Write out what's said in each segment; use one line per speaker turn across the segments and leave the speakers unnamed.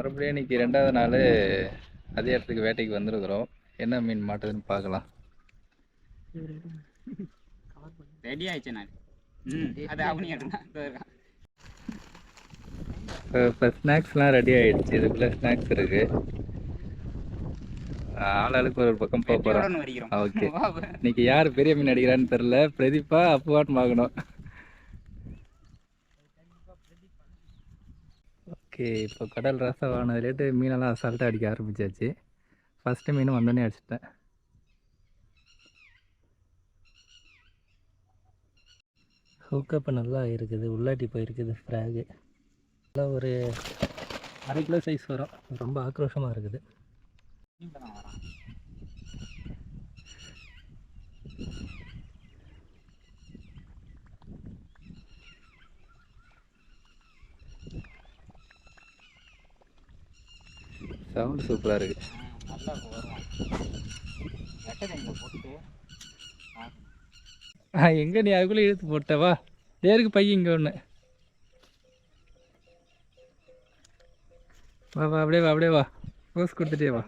மறுபடியும் இன்னைக்கு 2வது நாள் அதே இடத்துக்கு வேட்டைக்கு வந்துருக்குறோம். என்ன மீன் மாட்டுதுன்னு பார்க்கலாம்.
ரெடி ஆயிடுச்சு நான். அது அவனே
இப்போ ஸ்நாக்ஸ்லாம் ரெடி ஆகிடுச்சு. இதுக்குள்ளே ஸ்நாக்ஸ் இருக்குது. ஆளாளுக்கு ஒரு பக்கம் போக போகிறோம். ஓகே, இன்னைக்கு யார் பெரிய மீன் அடிக்கிறான்னு தெரில. பிரதீப்பா அப்புவான்னு பார்க்கணும். ஓகே, இப்போ கடல் ரசம் ஆனதுலேட்டு மீனெல்லாம் அசால்ட்டாக அடிக்க ஆரம்பிச்சாச்சு. ஃபஸ்ட்டு மீன் வந்தோடனே அடிச்சிட்டேன். ஹூக்கப்பு நல்லா இருக்குது, உள்ளாட்டி போயிருக்குது ஃப்ராகு. நல்லா ஒரு 1/2 கிலோ சைஸ் வரும். ரொம்ப ஆக்ரோஷமாக இருக்குது. சவுண்ட் சூப்பராக இருக்குது. எங்கே நீ அதுக்குள்ளே இழுத்து போட்டவா? தேருக்கு பையன் இங்கே ஒன்று. வா வா, அப்படியே வா, அப்படியே வா, போஸ் கொடுத்துட்டே வா.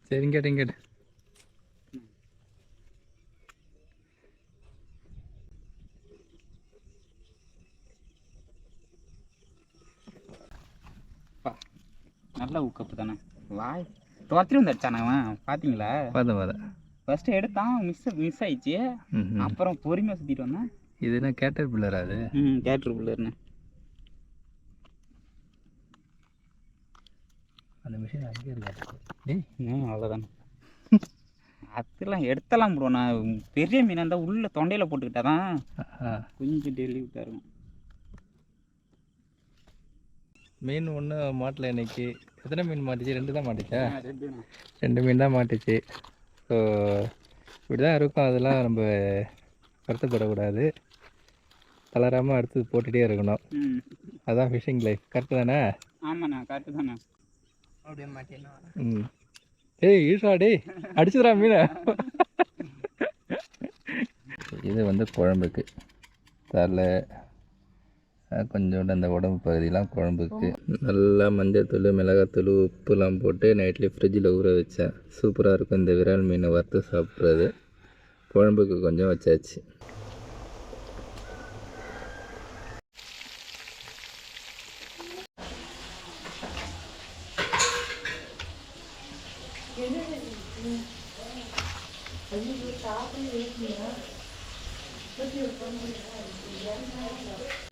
சரி, இங்கேட்டு இங்கேட்டு.
நல்ல ஊக்கப்பு தானே. வாய் தோத்திரம் தடிச்சானே அவன், பார்த்தீங்களா?
பார்த்தேன்.
ஃபஸ்ட்டு எடுத்தான், மிஸ் ஆயிடுச்சு. அப்புறம் பொறுமையாக சுற்றிட்டு வந்தேன்.
இது என்ன கேட்டர் பில்லரா? அது
கேட்டர் பில்லர்னு
அந்த மிஷின் அங்கே இருக்காது.
அவ்வளோதானே. அதெல்லாம் எடுத்தலாம் ப்ரோ. நான் பெரிய மீனாக இருந்தால் உள்ள தொண்டையில் போட்டுக்கிட்டாதான் கொஞ்சம் டெல்லி விட்டாருங்க.
மீன் ஒன்று மாட்டல இன்னைக்கு. எத்தனை மீன் மாட்டுச்சு? 2 தான் மாட்டுச்சா? 2 மீன் தான் மாட்டுச்சு. ஸோ இப்படி தான் இருக்கும். அதெல்லாம் நம்ம வருத்தப்படக்கூடாது. தளராமல் அடுத்து போட்டுகிட்டே இருக்கணும். அதுதான் ஃபிஷிங் லைஃப். கரெக்டு தானே?
ஆமாண்ணா, கரெக்டு தானே. அப்படியே மாட்டேன்.
ஏய் ஈஷா, டே அடிச்சுதுரா மீனை. இது வந்து குழம்புக்கு தலை, கொஞ்சோண்டு அந்த உடம்பு பகுதியெலாம் குழம்புக்கு. நல்லா மஞ்சள்தூள், மிளகாத்தூள், உப்புலாம் போட்டு நைட்லேயே ஃப்ரிட்ஜில் ஊற வச்சேன். சூப்பராக இருக்கும் இந்த விரால் மீனை வறுத்து சாப்பிட்றது. குழம்புக்கு கொஞ்சம் வச்சாச்சு.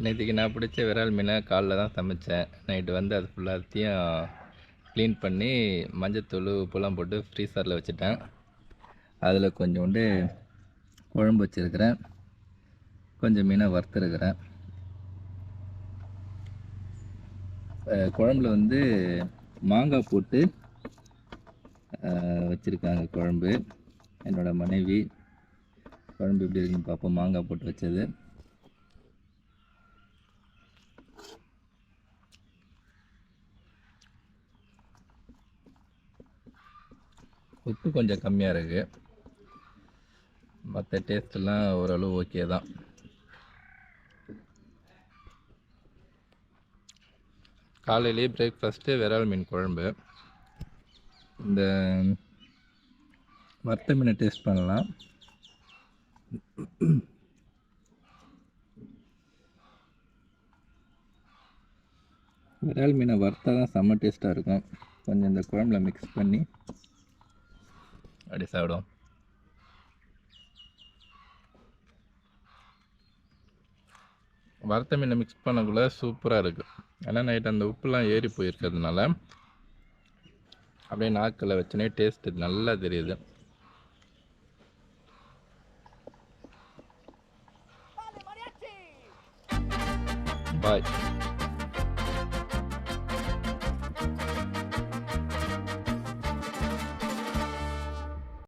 நேற்றுக்கு நான் பிடிச்ச விரால் மீனை காலைல தான் சமைச்சேன். நைட்டு வந்து அது ஃபுல்லாத்தையும் க்ளீன் பண்ணி மஞ்சத்தூள், உப்புலாம் போட்டு ஃப்ரீசரில் வச்சுட்டேன். அதில் கொஞ்சோண்டு குழம்பு வச்சுருக்கிறேன், கொஞ்சம் மீனை வறுத்துருக்கிறேன். குழம்புல வந்து மாங்காய் போட்டு வச்சுருக்காங்க குழம்பு. என்னோடய மனைவி. குழம்பு எப்படி இருக்குன்னு பார்ப்போம். மாங்காய் போட்டு வச்சது. உப்பு கொஞ்சம் கம்மியாக இருக்குது. மற்ற டேஸ்ட்டெல்லாம் ஓரளவு ஓகே தான். காலையிலேயே பிரேக்ஃபாஸ்ட்டு விரால் மீன் குழம்பு. இந்த வறுத்த மீனை டேஸ்ட் பண்ணலாம். விரால் மீனை வறுத்தா தான் செம்ம டேஸ்ட்டாக இருக்கும். கொஞ்சம் இந்த குழம்புல மிக்ஸ் பண்ணி அப்படி சாப்பிடும். வறுத்த மீனை மிக்ஸ் பண்ணக்குள்ள சூப்பராக இருக்குது. ஏன்னா நைட் அந்த உப்புலாம் ஏறி போயிருக்கிறதுனால அப்படியே நாக்கில் வச்சோன்னே டேஸ்ட்டு நல்லா தெரியுது. பாய்.